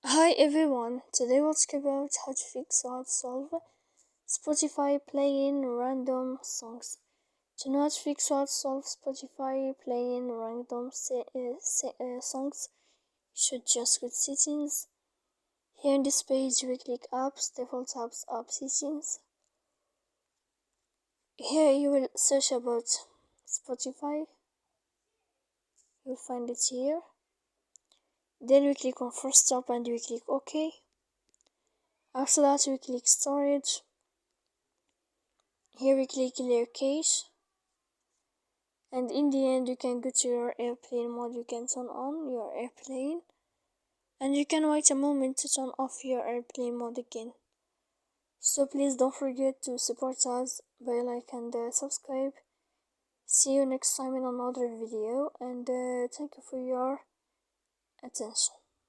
Hi everyone, today we'll talk about how to fix or solve Spotify playing random songs. To know how to fix or solve Spotify playing random songs, you should just go to settings. Here in this page we click apps, default apps, app settings. Here you will search about Spotify, you'll find it here. Then we click on first stop and we click OK. After that we click storage. Here we click clear cache, and in the end you can go to your airplane mode. You can turn on your airplane and you can wait a moment to turn off your airplane mode again. So please don't forget to support us by like and subscribe. See you next time in another video, and thank you for your attention.